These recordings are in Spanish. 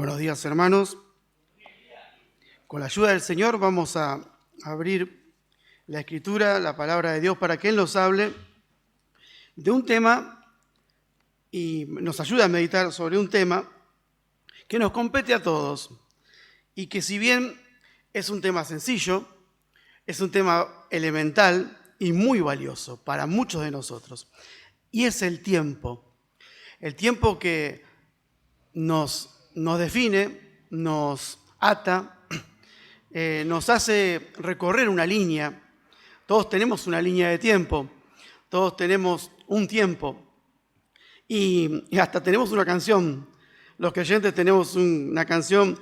Buenos días, hermanos. Con la ayuda del Señor vamos a abrir la Escritura, la palabra de Dios, para que Él nos hable de un tema y nos ayude a meditar sobre un tema que nos compete a todos y que, si bien es un tema sencillo, es un tema elemental y muy valioso para muchos de nosotros. Y es el tiempo que nos define, nos ata, nos hace recorrer una línea. Todos tenemos una línea de tiempo, todos tenemos un tiempo y hasta tenemos una canción. Los creyentes tenemos una canción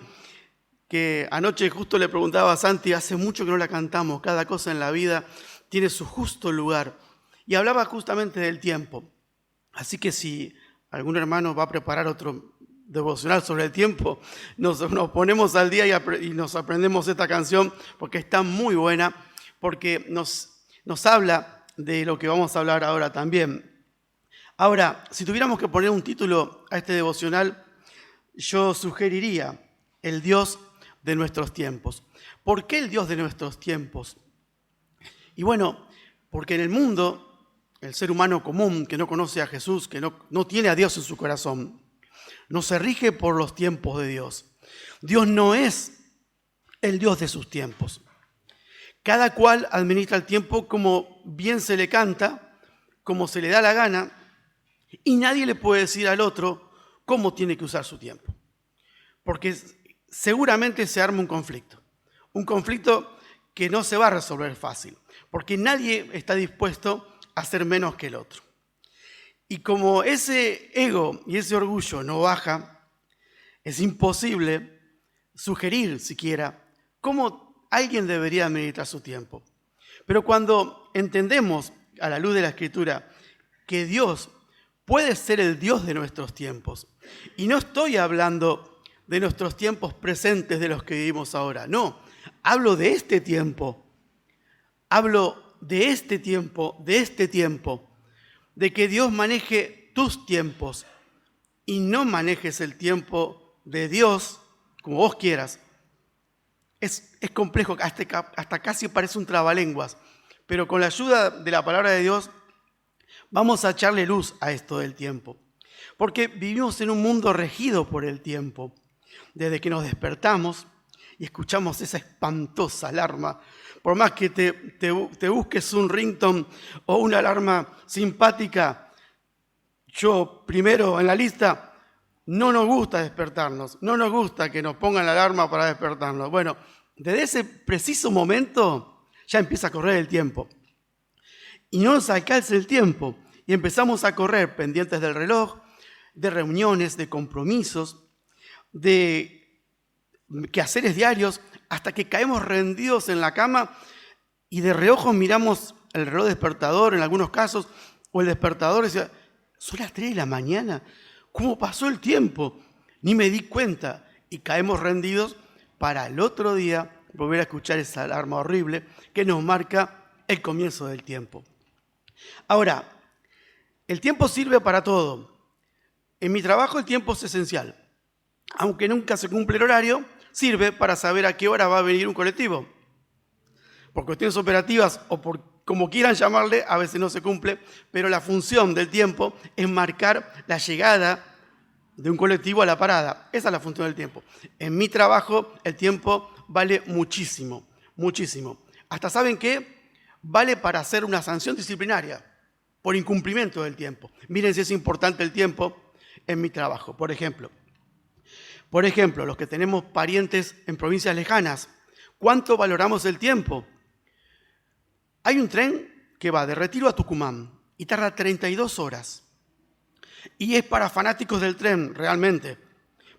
que anoche justo le preguntaba a Santi, hace mucho que no la cantamos, cada cosa en la vida tiene su justo lugar. Y hablaba justamente del tiempo. Así que si algún hermano va a preparar otro devocional sobre el tiempo, nos ponemos al día y nos aprendemos esta canción porque está muy buena, porque nos habla de lo que vamos a hablar ahora también. Ahora, si tuviéramos que poner un título a este devocional, yo sugeriría el Dios de nuestros tiempos. ¿Por qué el Dios de nuestros tiempos? Y bueno, porque en el mundo, el ser humano común que no conoce a Jesús, que no tiene a Dios en su corazón, no se rige por los tiempos de Dios. Dios no es el Dios de sus tiempos. Cada cual administra el tiempo como bien se le canta, como se le da la gana, y nadie le puede decir al otro cómo tiene que usar su tiempo. Porque seguramente se arma un conflicto que no se va a resolver fácil, porque nadie está dispuesto a ser menos que el otro. Y como ese ego y ese orgullo no baja, es imposible sugerir siquiera cómo alguien debería administrar su tiempo. Pero cuando entendemos a la luz de la Escritura que Dios puede ser el Dios de nuestros tiempos, y no estoy hablando de nuestros tiempos presentes de los que vivimos ahora, no, hablo de este tiempo, de que Dios maneje tus tiempos y no manejes el tiempo de Dios como vos quieras. Es complejo, hasta casi parece un trabalenguas, pero con la ayuda de la palabra de Dios vamos a echarle luz a esto del tiempo. Porque vivimos en un mundo regido por el tiempo. Desde que nos despertamos y escuchamos esa espantosa alarma, por más que te busques un ringtone o una alarma simpática, yo primero en la lista, no nos gusta despertarnos, no nos gusta que nos pongan la alarma para despertarnos. Bueno, desde ese preciso momento ya empieza a correr el tiempo. Y no nos alcanza el tiempo y empezamos a correr pendientes del reloj, de reuniones, de compromisos, de quehaceres diarios, hasta que caemos rendidos en la cama y de reojo miramos el reloj despertador en algunos casos, o el despertador y decía, son las 3 de la mañana, ¿cómo pasó el tiempo? Ni me di cuenta, y caemos rendidos para el otro día volver a escuchar esa alarma horrible que nos marca el comienzo del tiempo. Ahora, el tiempo sirve para todo. En mi trabajo el tiempo es esencial. Aunque nunca se cumple el horario, sirve para saber a qué hora va a venir un colectivo. Por cuestiones operativas o por como quieran llamarle, a veces no se cumple, pero la función del tiempo es marcar la llegada de un colectivo a la parada. Esa es la función del tiempo. En mi trabajo el tiempo vale muchísimo, muchísimo. Hasta ¿saben qué? Vale para hacer una sanción disciplinaria por incumplimiento del tiempo. Miren si es importante el tiempo en mi trabajo. Por ejemplo, los que tenemos parientes en provincias lejanas, ¿cuánto valoramos el tiempo? Hay un tren que va de Retiro a Tucumán y tarda 32 horas. Y es para fanáticos del tren, realmente.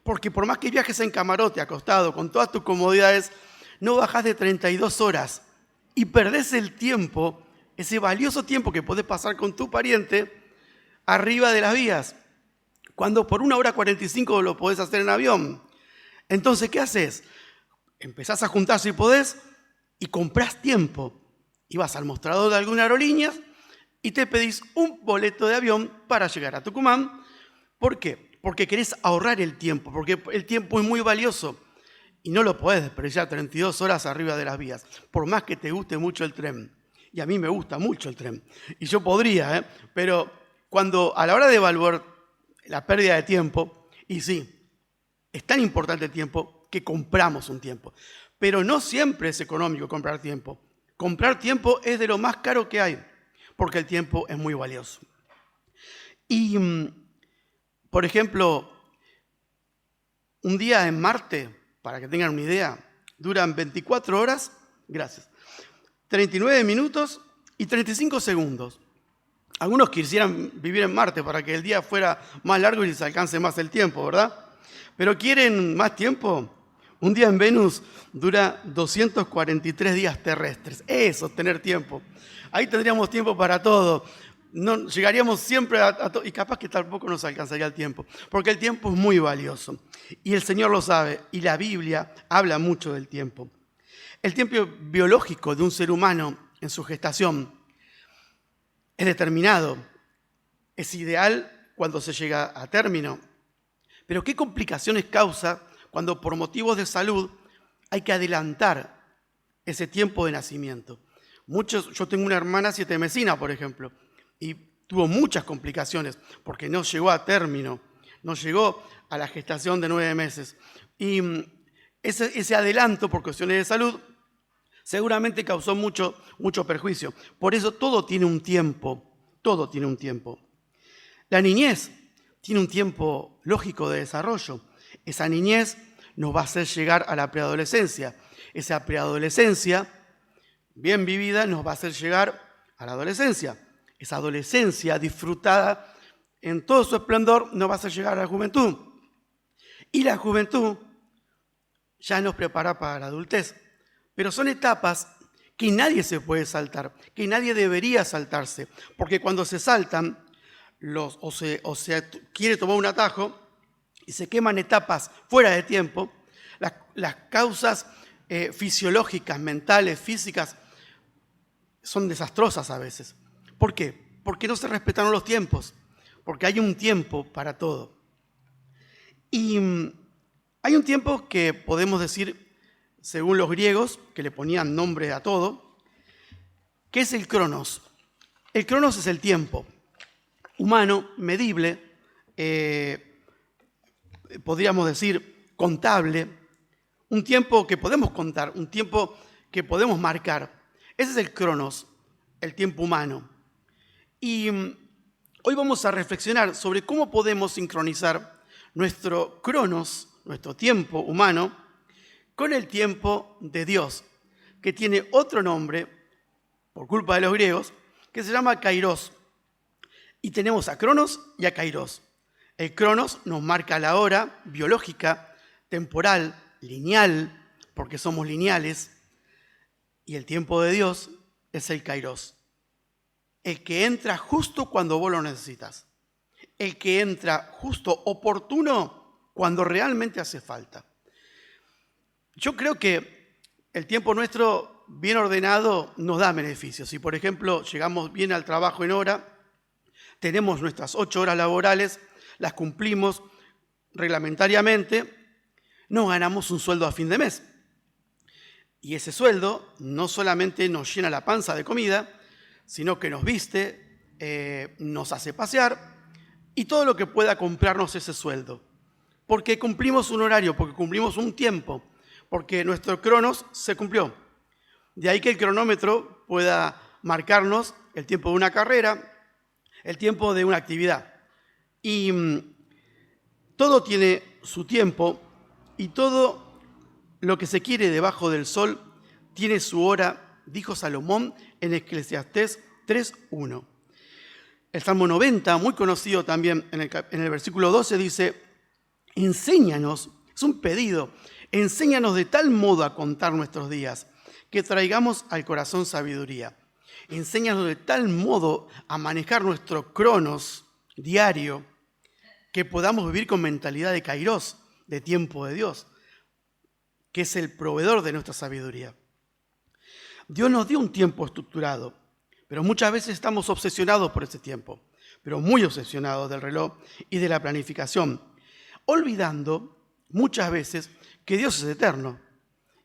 Porque por más que viajes en camarote, acostado, con todas tus comodidades, no bajás de 32 horas y perdés el tiempo, ese valioso tiempo que podés pasar con tu pariente arriba de las vías, cuando por 1 hora 45 lo podés hacer en avión. Entonces, ¿qué haces? Empezás a juntar si podés y comprás tiempo. Y vas al mostrador de alguna aerolínea y te pedís un boleto de avión para llegar a Tucumán. ¿Por qué? porque querés ahorrar el tiempo, porque el tiempo es muy valioso y no lo podés desperdiciar 32 horas arriba de las vías, por más que te guste mucho el tren. Y a mí me gusta mucho el tren. Y yo podría, pero cuando a la hora de evaluar la pérdida de tiempo, y sí, es tan importante el tiempo que compramos un tiempo. Pero no siempre es económico comprar tiempo. Comprar tiempo es de lo más caro que hay, porque el tiempo es muy valioso. Y, por ejemplo, un día en Marte, para que tengan una idea, duran 24 horas, 39 minutos y 35 segundos. Algunos quisieran vivir en Marte para que el día fuera más largo y les alcance más el tiempo, ¿verdad? Pero ¿quieren más tiempo? Un día en Venus dura 243 días terrestres. Eso, tener tiempo. Ahí tendríamos tiempo para todo. No, llegaríamos siempre a todo. Y capaz que tampoco nos alcanzaría el tiempo. Porque el tiempo es muy valioso. Y el Señor lo sabe. Y la Biblia habla mucho del tiempo. El tiempo biológico de un ser humano en su gestación es determinado. Es ideal cuando se llega a término. Pero ¿qué complicaciones causa cuando por motivos de salud hay que adelantar ese tiempo de nacimiento? Yo tengo una hermana sietemesina, por ejemplo, y tuvo muchas complicaciones porque no llegó a término, no llegó a la gestación de 9 meses. Y ese adelanto por cuestiones de salud seguramente causó mucho perjuicio. Por eso todo tiene un tiempo, todo tiene un tiempo. La niñez tiene un tiempo lógico de desarrollo. Esa niñez nos va a hacer llegar a la preadolescencia. Esa preadolescencia, bien vivida, nos va a hacer llegar a la adolescencia. Esa adolescencia disfrutada en todo su esplendor nos va a hacer llegar a la juventud. Y la juventud ya nos prepara para la adultez. Pero son etapas que nadie se puede saltar, que nadie debería saltarse, porque cuando se saltan o se quiere tomar un atajo y se queman etapas fuera de tiempo, las causas fisiológicas, mentales, físicas, son desastrosas a veces. ¿Por qué? Porque no se respetaron los tiempos, porque hay un tiempo para todo. Y hay un tiempo que podemos decir, según los griegos, que le ponían nombre a todo, que es el cronos. El cronos es el tiempo humano, medible, podríamos decir contable, un tiempo que podemos contar, un tiempo que podemos marcar. Ese es el cronos, el tiempo humano. Y hoy vamos a reflexionar sobre cómo podemos sincronizar nuestro cronos, nuestro tiempo humano, con el tiempo de Dios, que tiene otro nombre, por culpa de los griegos, que se llama kairos. Y tenemos a Cronos y a Kairos. El Cronos nos marca la hora biológica, temporal, lineal, porque somos lineales. Y el tiempo de Dios es el Kairos. El que entra justo cuando vos lo necesitas. El que entra justo, oportuno, cuando realmente hace falta. Yo creo que el tiempo nuestro, bien ordenado, nos da beneficios. Si, por ejemplo, llegamos bien al trabajo en hora, tenemos nuestras 8 horas laborales, las cumplimos reglamentariamente, nos ganamos un sueldo a fin de mes. Y ese sueldo no solamente nos llena la panza de comida, sino que nos viste, nos hace pasear y todo lo que pueda comprarnos ese sueldo. Porque cumplimos un horario, porque cumplimos un tiempo, porque nuestro cronos se cumplió. De ahí que el cronómetro pueda marcarnos el tiempo de una carrera, el tiempo de una actividad. Y todo tiene su tiempo y todo lo que se quiere debajo del sol tiene su hora, dijo Salomón en Eclesiastés 3:1. El Salmo 90, muy conocido también en el versículo 12, dice: enséñanos, es un pedido, enséñanos de tal modo a contar nuestros días, que traigamos al corazón sabiduría. Enséñanos de tal modo a manejar nuestro cronos diario, que podamos vivir con mentalidad de kairos, de tiempo de Dios, que es el proveedor de nuestra sabiduría. Dios nos dio un tiempo estructurado, pero muchas veces estamos obsesionados por ese tiempo, pero muy obsesionados del reloj y de la planificación. olvidando muchas veces que Dios es eterno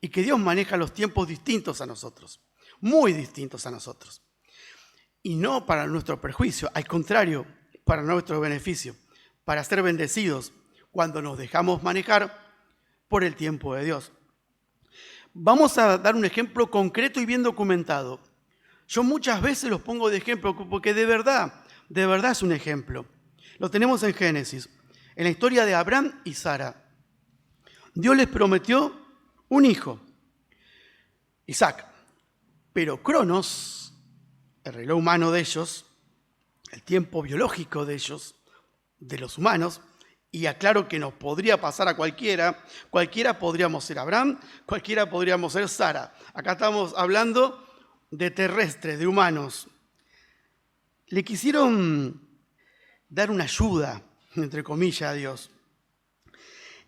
y que Dios maneja los tiempos distintos a nosotros, muy distintos a nosotros. Y no para nuestro perjuicio, al contrario, para nuestro beneficio, para ser bendecidos cuando nos dejamos manejar por el tiempo de Dios. Vamos a dar un ejemplo concreto y bien documentado. Yo muchas veces los pongo de ejemplo porque de verdad es un ejemplo. Lo tenemos en Génesis, en la historia de Abraham y Sara. Dios les prometió un hijo, Isaac, pero Cronos, el reloj humano de ellos, el tiempo biológico de ellos, de los humanos, y aclaro que nos podría pasar a cualquiera podríamos ser Abraham, cualquiera podríamos ser Sara. Acá estamos hablando de terrestres, de humanos. Le quisieron dar una ayuda, entre comillas, a Dios.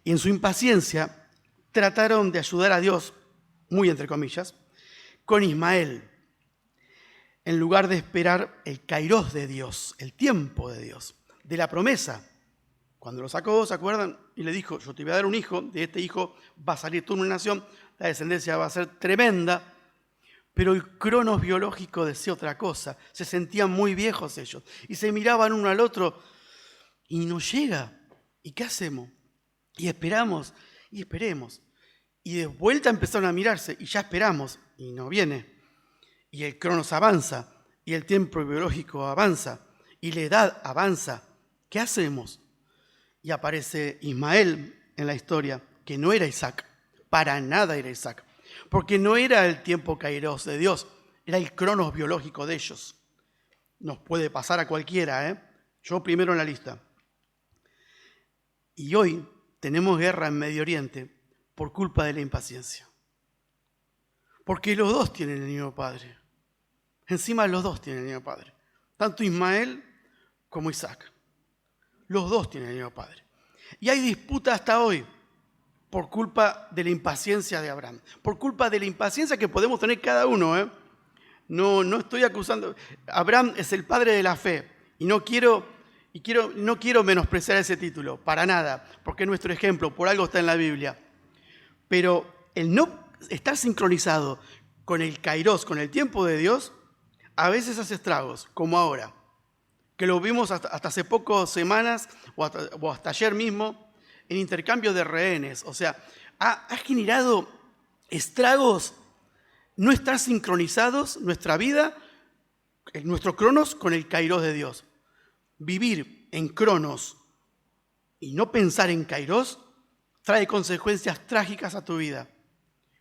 Y en su impaciencia trataron de ayudar a Dios, muy entre comillas, con Ismael, en lugar de esperar el kairos de Dios, el tiempo de Dios, de la promesa. Cuando lo sacó, ¿se acuerdan? Y le dijo, yo te voy a dar un hijo, de este hijo va a salir toda una nación, la descendencia va a ser tremenda, pero el cronos biológico decía otra cosa, se sentían muy viejos ellos, y se miraban uno al otro, y no llega, ¿y qué hacemos? Y esperamos, y esperemos, y de vuelta empezaron a mirarse, y ya esperamos, y no viene, y el cronos avanza, y el tiempo biológico avanza, y la edad avanza, ¿qué hacemos? Y aparece Ismael en la historia, que no era Isaac, para nada era Isaac, porque no era el tiempo kairos de Dios, era el cronos biológico de ellos. Nos puede pasar a cualquiera, ¿eh? Yo primero en la lista. Y hoy tenemos guerra en Medio Oriente por culpa de la impaciencia. Porque los dos tienen el mismo padre. Encima los dos tienen el mismo padre. Tanto Ismael como Isaac. Los dos tienen el mismo padre. Y hay disputa hasta hoy por culpa de la impaciencia de Abraham. Por culpa de la impaciencia que podemos tener cada uno. No estoy acusando. Abraham es el padre de la fe. Y no quiero menospreciar ese título, para nada. Porque es nuestro ejemplo, por algo está en la Biblia. Pero el no estar sincronizado con el kairos, con el tiempo de Dios, a veces hace estragos, como ahora. Que lo vimos hasta hace pocas semanas o hasta ayer mismo en intercambio de rehenes. O sea, ha generado estragos no estar sincronizados nuestra vida, nuestro cronos con el kairos de Dios. Vivir en cronos y no pensar en kairos trae consecuencias trágicas a tu vida.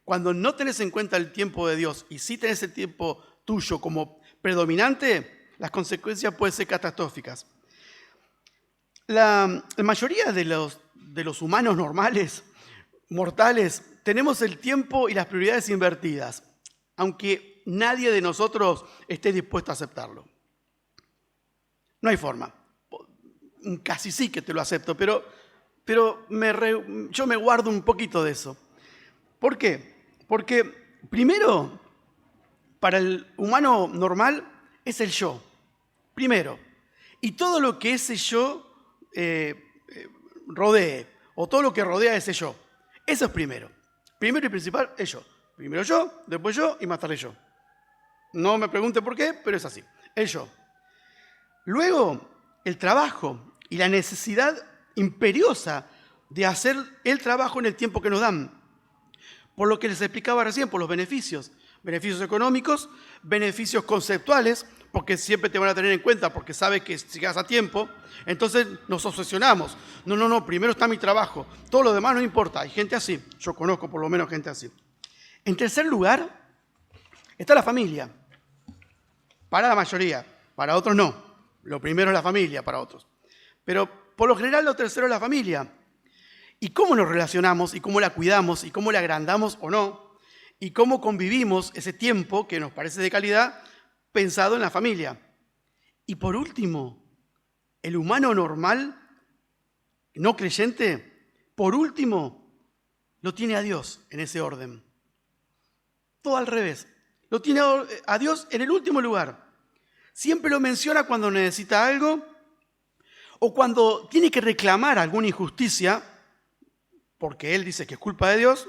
Cuando no tenés en cuenta el tiempo de Dios y sí tenés el tiempo tuyo como predominante, las consecuencias pueden ser catastróficas. La mayoría de los humanos normales, mortales, tenemos el tiempo y las prioridades invertidas, aunque nadie de nosotros esté dispuesto a aceptarlo. No hay forma. Casi sí que te lo acepto, pero yo me guardo un poquito de eso. ¿Por qué? Porque primero, para el humano normal es el yo. Primero, y todo lo que ese yo rodee, o todo lo que rodea a ese yo, eso es primero. Primero y principal es yo. Primero yo, después yo y más tarde yo. No me pregunte por qué, pero es así. El yo. Luego, el trabajo y la necesidad imperiosa de hacer el trabajo en el tiempo que nos dan. Por lo que les explicaba recién, por los beneficios. Beneficios económicos, beneficios conceptuales, porque siempre te van a tener en cuenta, porque sabes que si llegas a tiempo, entonces nos obsesionamos. No, primero está mi trabajo, todo lo demás no importa. Hay gente así, yo conozco por lo menos gente así. En tercer lugar, está la familia. Para la mayoría, para otros no. Lo primero es la familia, para otros. Pero por lo general lo tercero es la familia. Y cómo nos relacionamos, y cómo la cuidamos, y cómo la agrandamos o no, y cómo convivimos ese tiempo que nos parece de calidad, pensado en la familia. Y por último, el humano normal, no creyente, por último, lo tiene a Dios en ese orden. Todo al revés. Lo tiene a Dios en el último lugar. Siempre lo menciona cuando necesita algo o cuando tiene que reclamar alguna injusticia, porque él dice que es culpa de Dios,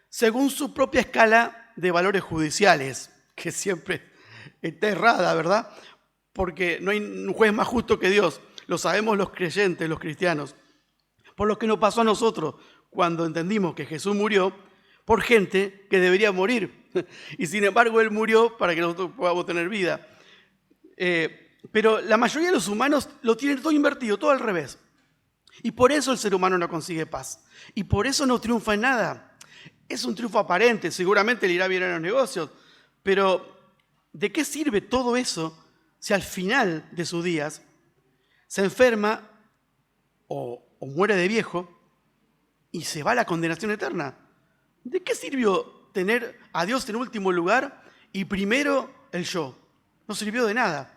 según su propia escala de valores judiciales, que siempre está errada, ¿verdad? Porque no hay un juez más justo que Dios, lo sabemos los creyentes, los cristianos. Por lo que nos pasó a nosotros cuando entendimos que Jesús murió por gente que debería morir. Y sin embargo Él murió para que nosotros podamos tener vida. Pero la mayoría de los humanos lo tienen todo invertido, todo al revés. Y por eso el ser humano no consigue paz. Y por eso no triunfa en nada. Es un triunfo aparente, seguramente le irá bien en los negocios. Pero ¿de qué sirve todo eso si al final de sus días se enferma o muere de viejo y se va a la condenación eterna? ¿De qué sirvió tener a Dios en último lugar y primero el yo? No sirvió de nada.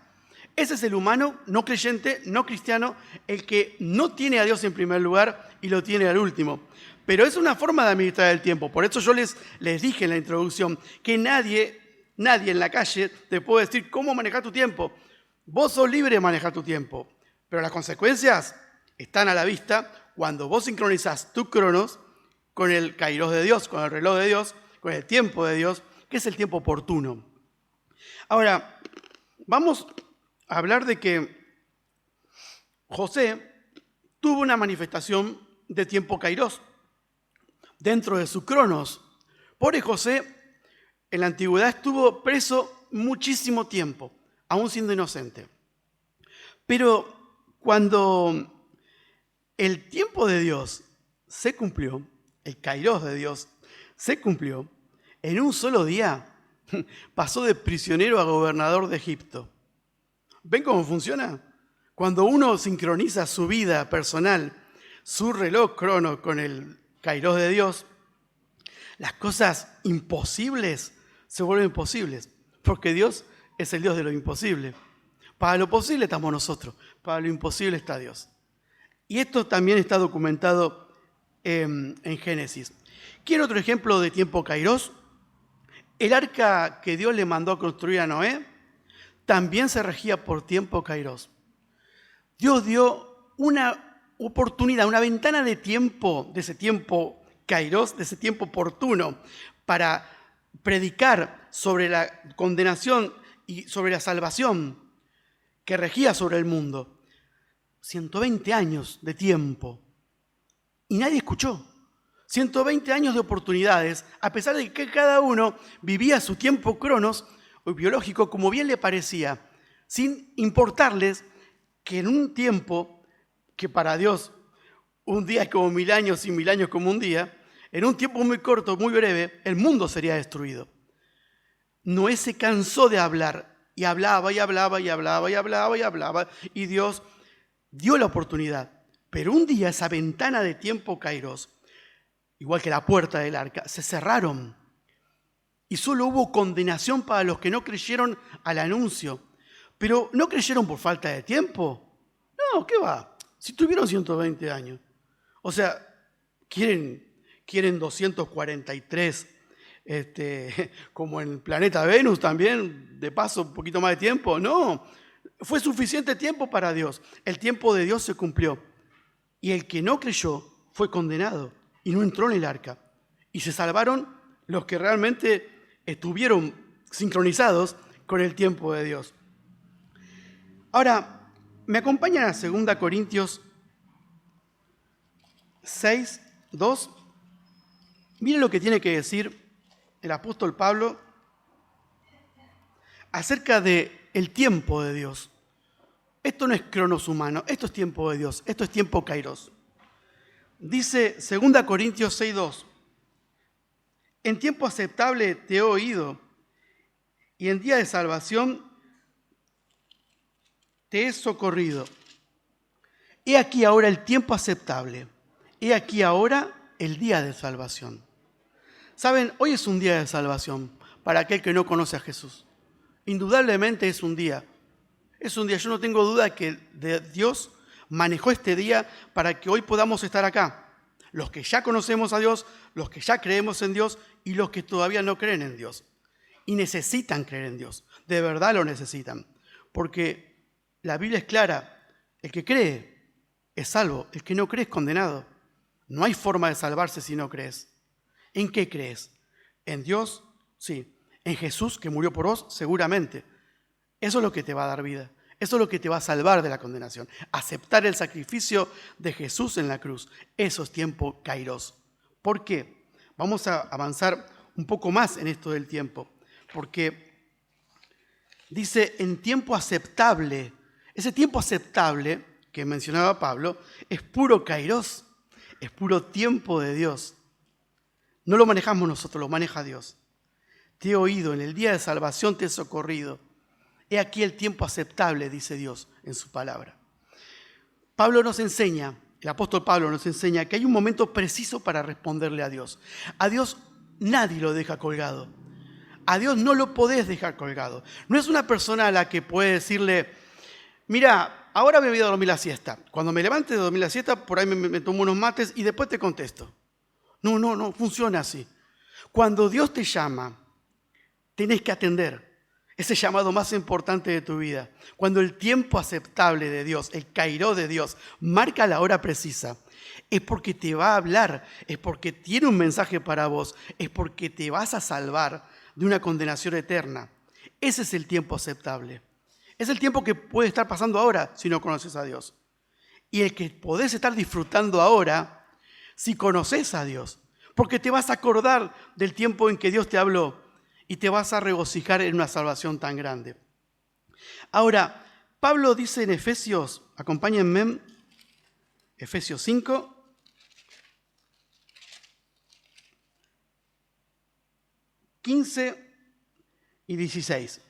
Ese es el humano no creyente, no cristiano, el que no tiene a Dios en primer lugar y lo tiene al último. Pero es una forma de administrar el tiempo. Por eso yo les dije en la introducción que nadie en la calle te puede decir cómo manejar tu tiempo. Vos sos libre de manejar tu tiempo, pero las consecuencias están a la vista cuando vos sincronizás tu cronos con el kairos de Dios, con el reloj de Dios, con el tiempo de Dios, que es el tiempo oportuno. Ahora, vamos a hablar de que José tuvo una manifestación de tiempo kairos dentro de su cronos. Pobre José, en la antigüedad estuvo preso muchísimo tiempo, aún siendo inocente. Pero cuando el tiempo de Dios se cumplió, el kairos de Dios se cumplió, en un solo día pasó de prisionero a gobernador de Egipto. ¿Ven cómo funciona? Cuando uno sincroniza su vida personal, su reloj crono con el kairos de Dios, las cosas imposibles se vuelven posibles, porque Dios es el Dios de lo imposible. Para lo posible estamos nosotros, para lo imposible está Dios. Y esto también está documentado en Génesis. ¿Quiere otro ejemplo de tiempo kairos? El arca que Dios le mandó a construir a Noé también se regía por tiempo kairos. Dios dio una oportunidad, una ventana de tiempo, de ese tiempo kairos, de ese tiempo oportuno, para predicar sobre la condenación y sobre la salvación que regía sobre el mundo. 120 años de tiempo. Y nadie escuchó. 120 años de oportunidades, a pesar de que cada uno vivía su tiempo cronos o biológico como bien le parecía, sin importarles que en un tiempo que para Dios un día es como 1000 años y 1000 años como un día, en un tiempo muy corto, muy breve, el mundo sería destruido. Noé se cansó de hablar y hablaba y hablaba y hablaba y hablaba y hablaba y Dios dio la oportunidad. Pero un día esa ventana de tiempo kairos, igual que la puerta del arca, se cerraron. Y solo hubo condenación para los que no creyeron al anuncio. Pero no creyeron por falta de tiempo. No, ¿qué va? Si tuvieron 120 años. O sea, quieren 243, como en el planeta Venus también, de paso un poquito más de tiempo. No, fue suficiente tiempo para Dios. El tiempo de Dios se cumplió. Y el que no creyó fue condenado y no entró en el arca. Y se salvaron los que realmente estuvieron sincronizados con el tiempo de Dios. Ahora, me acompañan a 2 Corintios 6, 2. Miren lo que tiene que decir el apóstol Pablo acerca del tiempo de Dios. Esto no es cronos humano, esto es tiempo de Dios, esto es tiempo kairos. Dice 2 Corintios 6, 2. En tiempo aceptable te he oído y en día de salvación te he socorrido. He aquí ahora el tiempo aceptable. He aquí ahora el día de salvación. Saben, hoy es un día de salvación para aquel que no conoce a Jesús. Indudablemente es un día. Es un día, yo no tengo duda que Dios manejó este día para que hoy podamos estar acá. Los que ya conocemos a Dios, los que ya creemos en Dios y los que todavía no creen en Dios. Y necesitan creer en Dios. De verdad lo necesitan. Porque la Biblia es clara. El que cree es salvo. El que no cree es condenado. No hay forma de salvarse si no crees. ¿En qué crees? ¿En Dios? Sí. ¿En Jesús que murió por vos? Seguramente. Eso es lo que te va a dar vida. Eso es lo que te va a salvar de la condenación. Aceptar el sacrificio de Jesús en la cruz. Eso es tiempo kairos. ¿Por qué? Vamos a avanzar un poco más en esto del tiempo. Porque dice en tiempo aceptable. Ese tiempo aceptable que mencionaba Pablo es puro kairos. Es puro tiempo de Dios. No lo manejamos nosotros, lo maneja Dios. Te he oído, en el día de salvación te he socorrido. He aquí el tiempo aceptable, dice Dios en su palabra. Pablo nos enseña, el apóstol Pablo nos enseña que hay un momento preciso para responderle a Dios. A Dios nadie lo deja colgado. A Dios no lo podés dejar colgado. No es una persona a la que puede decirle, mira, ahora me voy a dormir la siesta. Cuando me levante de dormir la siesta, por ahí me tomo unos mates y después te contesto. No funciona así. Cuando Dios te llama, tenés que atender ese llamado más importante de tu vida. Cuando el tiempo aceptable de Dios, el kairó de Dios, marca la hora precisa, es porque te va a hablar, es porque tiene un mensaje para vos, es porque te vas a salvar de una condenación eterna. Ese es el tiempo aceptable. Es el tiempo que puede estar pasando ahora si no conoces a Dios. Y el que podés estar disfrutando ahora si conoces a Dios. Porque te vas a acordar del tiempo en que Dios te habló y te vas a regocijar en una salvación tan grande. Ahora, Pablo dice en Efesios, acompáñenme, Efesios 5, ...15 y 16.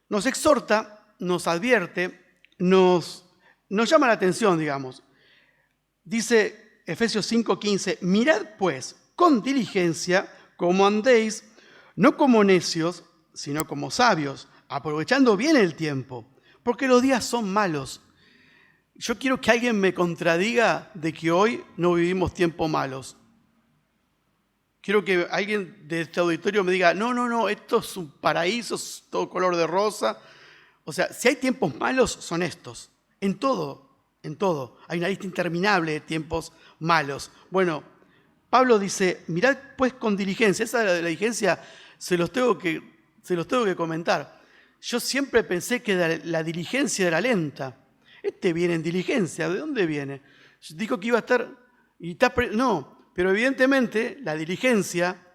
Nos exhorta, nos advierte, nos llama la atención, digamos. Dice Efesios 5:15, mirad pues con diligencia cómo andéis, no como necios, sino como sabios, aprovechando bien el tiempo, porque los días son malos. Yo quiero que alguien me contradiga de que hoy no vivimos tiempos malos. Quiero que alguien de este auditorio me diga, no, esto es un paraíso, es todo color de rosa. O sea, si hay tiempos malos, son estos. En todo. Hay una lista interminable de tiempos malos. Bueno, Pablo dice, mirad pues con diligencia. Esa de la diligencia se los tengo que comentar. Yo siempre pensé que la diligencia era lenta. Viene en diligencia. ¿De dónde viene? Dijo que iba a estar... No, pero evidentemente la diligencia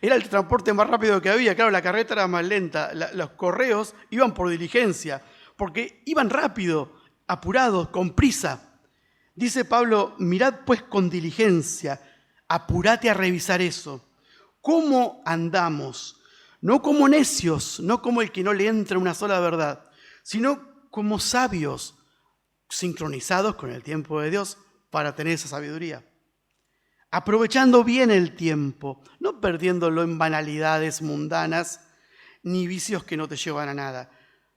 era el transporte más rápido que había. Claro, la carreta era más lenta. Los correos iban por diligencia, porque iban rápido, apurados, con prisa. Dice Pablo, mirad pues con diligencia, apurate a revisar eso. ¿Cómo andamos? No como necios, no como el que no le entra una sola verdad, sino como sabios, sincronizados con el tiempo de Dios para tener esa sabiduría. Aprovechando bien el tiempo, no perdiéndolo en banalidades mundanas ni vicios que no te llevan a nada,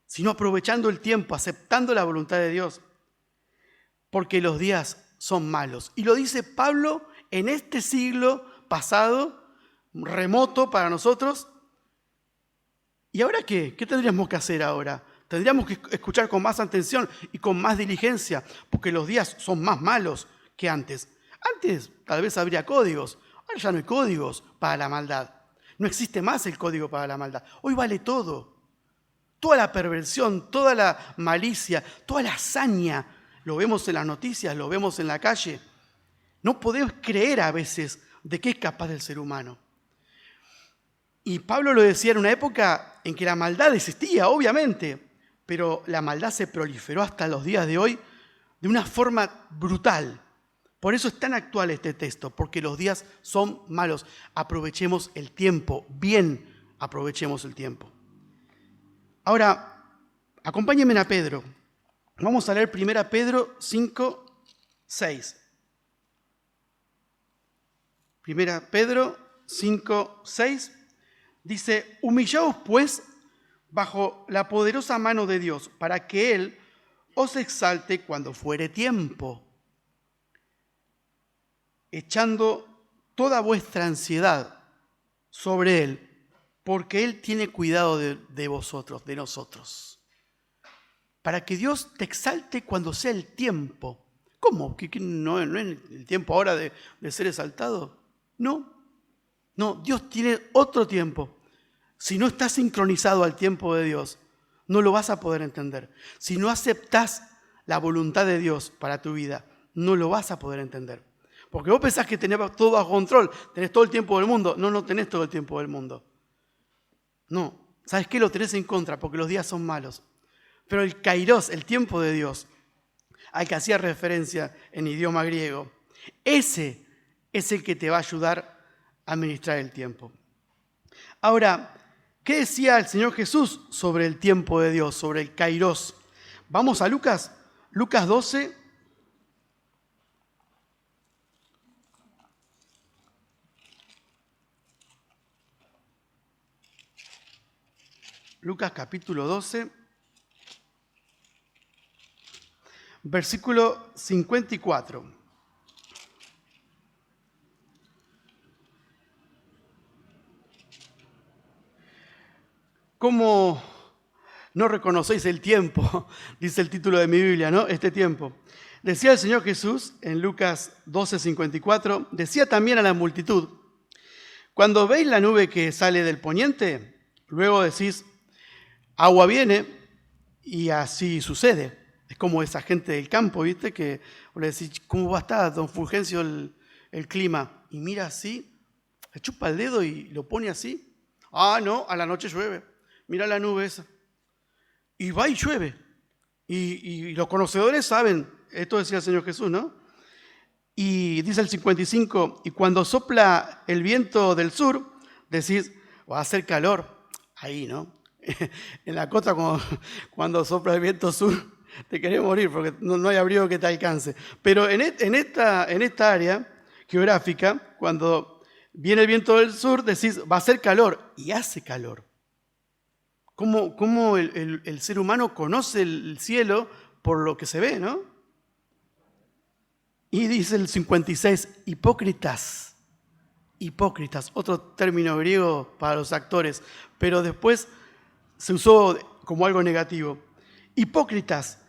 sino aprovechando el tiempo, aceptando la voluntad de Dios, porque los días son malos. Y lo dice Pablo en este siglo pasado, remoto para nosotros. ¿Y ahora qué? ¿Qué tendríamos que hacer ahora? Tendríamos que escuchar con más atención y con más diligencia, porque los días son más malos que antes. Antes tal vez habría códigos, ahora ya no hay códigos para la maldad. No existe más el código para la maldad. Hoy vale todo. Toda la perversión, toda la malicia, toda la hazaña, lo vemos en las noticias, lo vemos en la calle. No podemos creer a veces de qué es capaz el ser humano. Y Pablo lo decía en una época en que la maldad existía, obviamente, pero la maldad se proliferó hasta los días de hoy de una forma brutal. Por eso es tan actual este texto, porque los días son malos. Aprovechemos el tiempo, bien aprovechemos el tiempo. Ahora, acompáñenme a Pedro. Vamos a leer 1 Pedro 5, 6. 1 Pedro 5, 6 dice, humillaos pues bajo la poderosa mano de Dios, para que Él os exalte cuando fuere tiempo, echando toda vuestra ansiedad sobre Él, porque Él tiene cuidado de vosotros, de nosotros. Para que Dios te exalte cuando sea el tiempo. ¿Cómo? ¿Que no es el tiempo ahora de ser exaltado? No, Dios tiene otro tiempo. Si no estás sincronizado al tiempo de Dios, no lo vas a poder entender. Si no aceptás la voluntad de Dios para tu vida, no lo vas a poder entender. Porque vos pensás que tenés todo bajo control, tenés todo el tiempo del mundo. No tenés todo el tiempo del mundo. No, ¿sabes qué? Lo tenés en contra porque los días son malos. Pero el kairos, el tiempo de Dios, al que hacía referencia en idioma griego, ese es el que te va a ayudar a administrar el tiempo. Ahora, ¿qué decía el Señor Jesús sobre el tiempo de Dios, sobre el kairos? Vamos a Lucas 12. Lucas capítulo 12, versículo 54. ¿Cómo no reconocéis el tiempo? Dice el título de mi Biblia, ¿no? Este tiempo. Decía el Señor Jesús en Lucas 12, 54, decía también a la multitud, cuando veis la nube que sale del poniente, luego decís, agua viene, y así sucede. Es como esa gente del campo, ¿viste? Que le decís, ¿cómo va a estar, don Fulgencio, el clima? Y mira así, le chupa el dedo y lo pone así. Ah, no, a la noche llueve. Mira la nube esa. Y va y llueve. Y los conocedores saben, esto decía el Señor Jesús, ¿no? Y dice el 55, y cuando sopla el viento del sur, decís, va a hacer calor. Ahí, ¿no? En la costa, cuando sopla el viento sur, te querés morir porque no hay abrigo que te alcance. Pero en esta área geográfica, cuando viene el viento del sur, decís, va a hacer calor. Y hace calor. ¿Cómo el ser humano conoce el cielo por lo que se ve, ¿no? Y dice el 56, hipócritas. Hipócritas, otro término griego para los actores, pero después se usó como algo negativo. Hipócritas,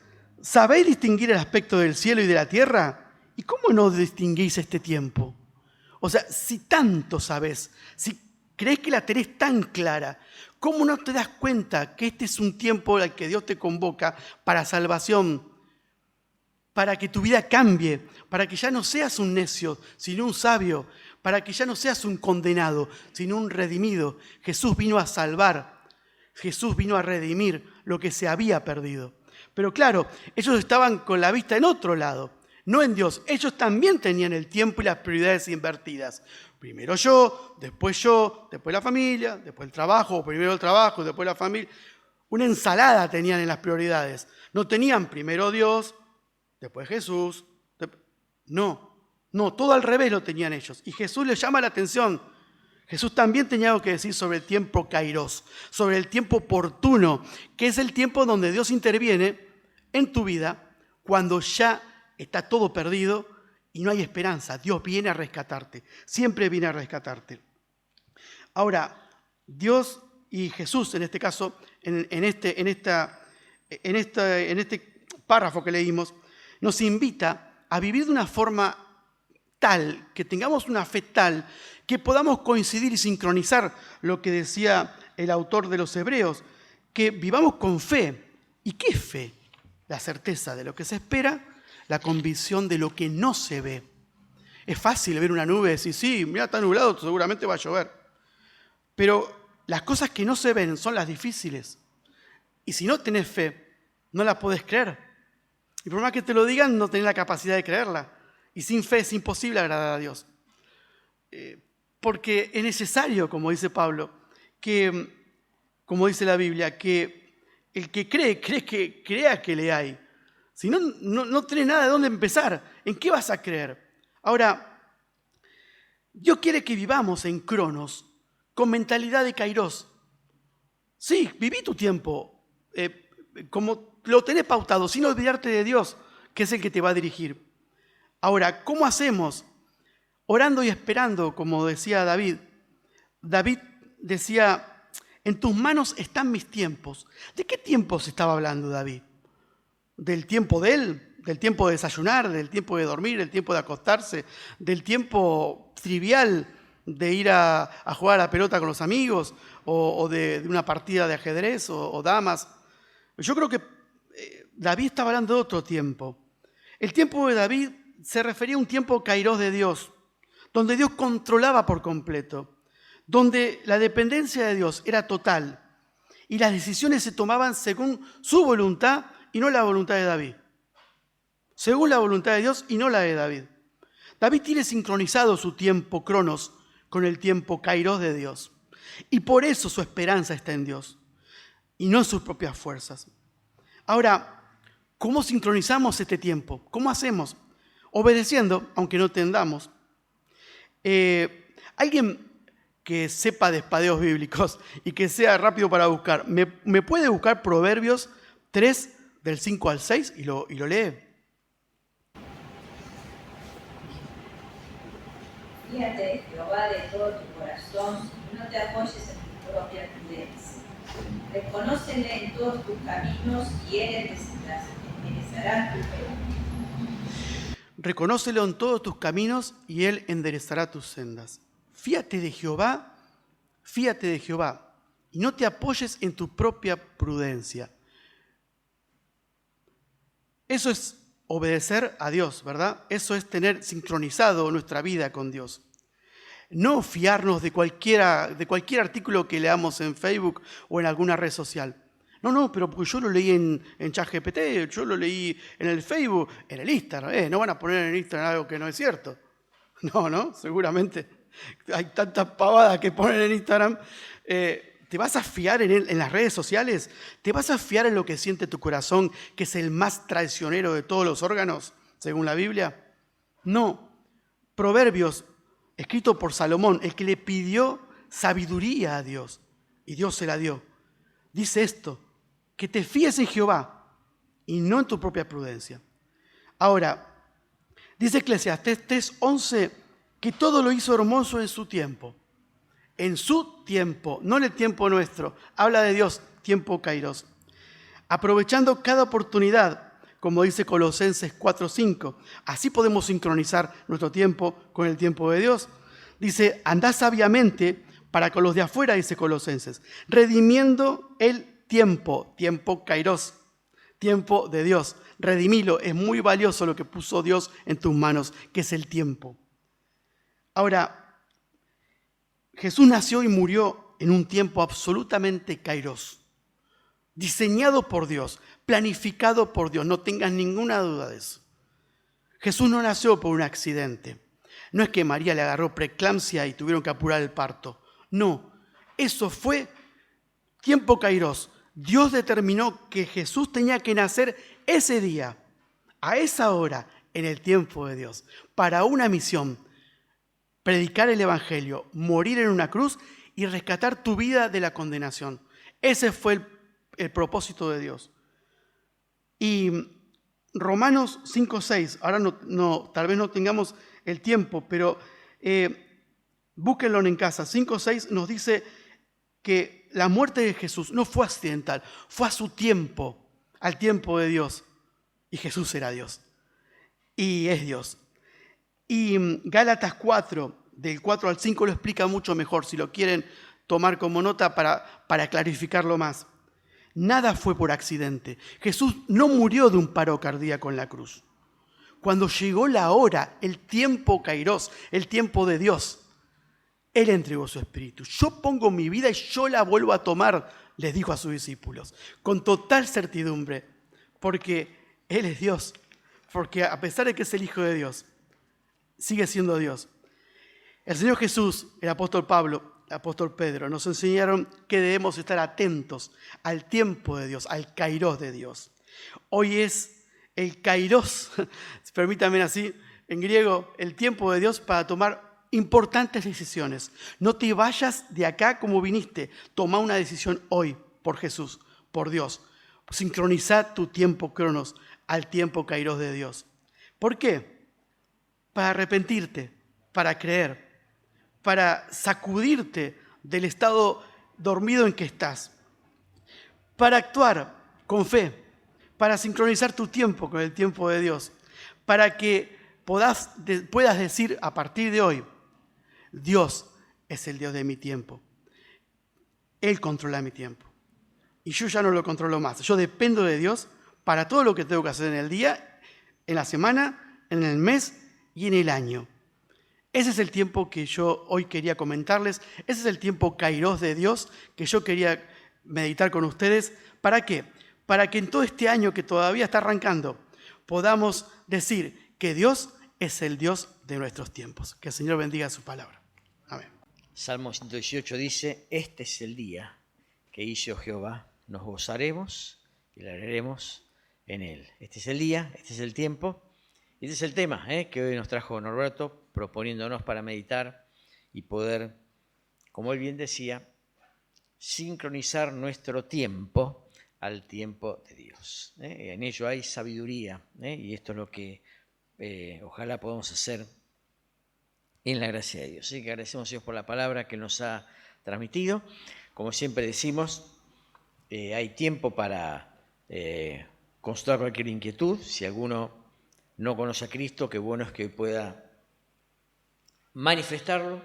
¿sabéis distinguir el aspecto del cielo y de la tierra? ¿Y cómo no distinguís este tiempo? O sea, si tanto sabés, si creés que la tenés tan clara, ¿cómo no te das cuenta que este es un tiempo al que Dios te convoca para salvación, para que tu vida cambie, para que ya no seas un necio, sino un sabio, para que ya no seas un condenado, sino un redimido? Jesús vino a salvar, Jesús vino a redimir lo que se había perdido. Pero claro, ellos estaban con la vista en otro lado, no en Dios. Ellos también tenían el tiempo y las prioridades invertidas. Primero yo, después la familia, después el trabajo, o primero el trabajo, después la familia. Una ensalada tenían en las prioridades. No tenían primero Dios, después Jesús. No, todo al revés lo tenían ellos. Y Jesús les llama la atención. Jesús también tenía algo que decir sobre el tiempo kairos, sobre el tiempo oportuno, que es el tiempo donde Dios interviene en tu vida cuando ya está todo perdido y no hay esperanza. Dios viene a rescatarte, siempre viene a rescatarte. Ahora, Dios y Jesús, en este caso, en este párrafo que leímos, nos invita a vivir de una forma tal, que tengamos una fe tal, que podamos coincidir y sincronizar lo que decía el autor de los Hebreos, que vivamos con fe. ¿Y qué es fe? La certeza de lo que se espera, la convicción de lo que no se ve. Es fácil ver una nube y decir, sí, mira, está nublado, seguramente va a llover. Pero las cosas que no se ven son las difíciles. Y si no tenés fe, no la podés creer. Y por más que te lo digan, no tenés la capacidad de creerla. Y sin fe es imposible agradar a Dios. Porque es necesario, como dice Pablo, que, como dice la Biblia, que el que crea que le hay. Si no, no tenés nada de dónde empezar. ¿En qué vas a creer? Ahora, Dios quiere que vivamos en Cronos, con mentalidad de kairos. Sí, viví tu tiempo como lo tenés pautado, sin olvidarte de Dios, que es el que te va a dirigir. Ahora, ¿cómo hacemos? Orando y esperando, como decía David. David decía, en tus manos están mis tiempos. ¿De qué tiempos estaba hablando David? ¿Del tiempo de él? del tiempo de desayunar, del tiempo de dormir, del tiempo de acostarse, del tiempo trivial de ir a jugar a la pelota con los amigos o de una partida de ajedrez o damas. Yo creo que David estaba hablando de otro tiempo. El tiempo de David se refería a un tiempo kairos de Dios, donde Dios controlaba por completo, donde la dependencia de Dios era total y las decisiones se tomaban según su voluntad y no la voluntad de David. Según la voluntad de Dios y no la de David. David tiene sincronizado su tiempo cronos con el tiempo kairos de Dios. Y por eso su esperanza está en Dios y no en sus propias fuerzas. Ahora, ¿cómo sincronizamos este tiempo? ¿Cómo hacemos? Obedeciendo, aunque no entendamos. Alguien que sepa de espadeos bíblicos y que sea rápido para buscar, ¿me puede buscar Proverbios 3, del 5 al 6 y lo lee? Fíjate de Jehová de todo tu corazón y no te apoyes en tu propia prudencia. Reconócele en todos tus caminos y Él enderezará tu camino. Reconócelo en todos tus caminos y Él enderezará tus sendas. Fíjate de Jehová y no te apoyes en tu propia prudencia. Eso es obedecer a Dios, ¿verdad? Eso es tener sincronizado nuestra vida con Dios. No fiarnos de cualquier artículo que leamos en Facebook o en alguna red social. No, pero porque yo lo leí en ChatGPT, yo lo leí en el Facebook, en el Instagram. No van a poner en el Instagram algo que no es cierto. No, seguramente. Hay tantas pavadas que ponen en Instagram. ¿Te vas a fiar en las redes sociales? ¿Te vas a fiar en lo que siente tu corazón, que es el más traicionero de todos los órganos, según la Biblia? No. Proverbios, escrito por Salomón, el que le pidió sabiduría a Dios, y Dios se la dio. Dice esto, que te fíes en Jehová y no en tu propia prudencia. Ahora, dice Eclesiastés 3:11, que todo lo hizo hermoso en su tiempo. En su tiempo, no en el tiempo nuestro. Habla de Dios, tiempo kairos. Aprovechando cada oportunidad, como dice Colosenses 4:5. Así podemos sincronizar nuestro tiempo con el tiempo de Dios. Dice, andá sabiamente para con los de afuera, dice Colosenses, redimiendo el tiempo kairos, tiempo de Dios. Redimilo, es muy valioso lo que puso Dios en tus manos, que es el tiempo. Ahora, Jesús nació y murió en un tiempo absolutamente kairos, diseñado por Dios, planificado por Dios, no tengas ninguna duda de eso. Jesús no nació por un accidente. No es que María le agarró preeclampsia y tuvieron que apurar el parto. No, eso fue tiempo kairos. Dios determinó que Jesús tenía que nacer ese día, a esa hora, en el tiempo de Dios, para una misión: predicar el Evangelio, morir en una cruz y rescatar tu vida de la condenación. Ese fue el propósito de Dios. Y Romanos 5:6, ahora tal vez no tengamos el tiempo, pero búsquenlo en casa. 5:6 nos dice que la muerte de Jesús no fue accidental, fue a su tiempo, al tiempo de Dios. Y Jesús era Dios. Y es Dios. Y Gálatas 4, del 4 al 5, lo explica mucho mejor, si lo quieren tomar como nota para clarificarlo más. Nada fue por accidente. Jesús no murió de un paro cardíaco en la cruz. Cuando llegó la hora, el tiempo kairos, el tiempo de Dios, Él entregó su espíritu. Yo pongo mi vida y yo la vuelvo a tomar, les dijo a sus discípulos, con total certidumbre, porque Él es Dios, porque a pesar de que es el Hijo de Dios, sigue siendo Dios. El Señor Jesús, el apóstol Pablo, el apóstol Pedro, nos enseñaron que debemos estar atentos al tiempo de Dios, al kairos de Dios. Hoy es el kairos, permítanme así, en griego, el tiempo de Dios para tomar importantes decisiones. No te vayas de acá como viniste, toma una decisión hoy por Jesús, por Dios. Sincroniza tu tiempo cronos al tiempo kairos de Dios. ¿Por qué? Para arrepentirte, para creer, para sacudirte del estado dormido en que estás, para actuar con fe, para sincronizar tu tiempo con el tiempo de Dios, para que puedas decir a partir de hoy, Dios es el Dios de mi tiempo. Él controla mi tiempo. Y yo ya no lo controlo más. Yo dependo de Dios para todo lo que tengo que hacer en el día, en la semana, en el mes y en el año. Ese es el tiempo que yo hoy quería comentarles. Ese es el tiempo Kairos de Dios que yo quería meditar con ustedes. ¿Para qué? Para que en todo este año que todavía está arrancando podamos decir que Dios es el Dios de nuestros tiempos. Que el Señor bendiga su palabra. Amén. Salmo 118 dice, este es el día que hizo Jehová, nos gozaremos y le alegraremos en él. Este es el día, este es el tiempo, y este es el tema que hoy nos trajo Norberto, proponiéndonos para meditar y poder, como él bien decía, sincronizar nuestro tiempo al tiempo de Dios. En ello hay sabiduría, y esto es lo que ojalá podamos hacer en la gracia de Dios. Así que agradecemos a Dios por la palabra que nos ha transmitido. Como siempre decimos, hay tiempo para consultar cualquier inquietud. Si alguno no conoce a Cristo, qué bueno es que pueda manifestarlo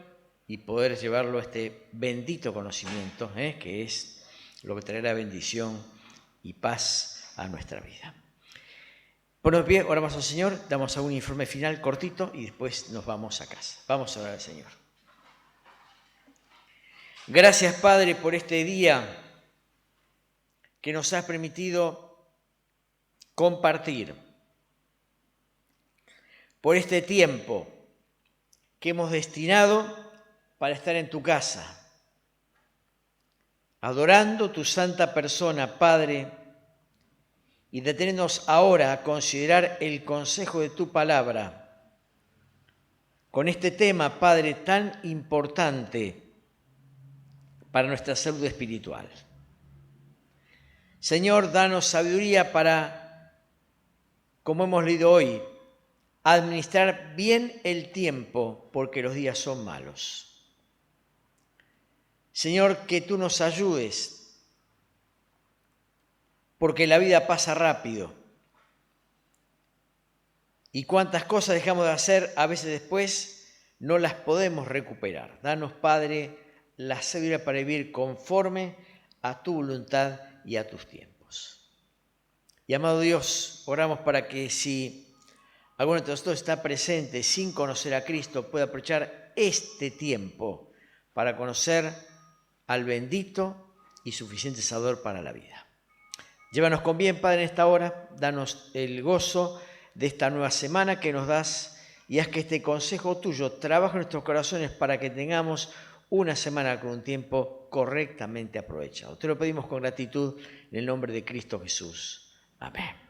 y poder llevarlo a este bendito conocimiento, que es lo que traerá bendición y paz a nuestra vida. Ponemos pie, oramos al Señor, damos algún informe final cortito y después nos vamos a casa. Vamos a orar al Señor. Gracias, Padre, por este día que nos has permitido compartir, por este tiempo que hemos destinado para estar en tu casa, adorando tu santa persona, Padre, y detenernos ahora a considerar el consejo de tu palabra con este tema, Padre, tan importante para nuestra salud espiritual. Señor, danos sabiduría para, como hemos leído hoy, administrar bien el tiempo, porque los días son malos. Señor, que tú nos ayudes, porque la vida pasa rápido. Y cuántas cosas dejamos de hacer, a veces después no las podemos recuperar. Danos, Padre, la sabiduría para vivir conforme a tu voluntad y a tus tiempos. Y amado Dios, oramos para que si alguno de nosotros está presente sin conocer a Cristo, pueda aprovechar este tiempo para conocer al bendito y suficiente Salvador para la vida. Llévanos con bien, Padre, en esta hora. Danos el gozo de esta nueva semana que nos das y haz que este consejo tuyo trabaje en nuestros corazones para que tengamos una semana con un tiempo correctamente aprovechado. Te lo pedimos con gratitud en el nombre de Cristo Jesús. Amén.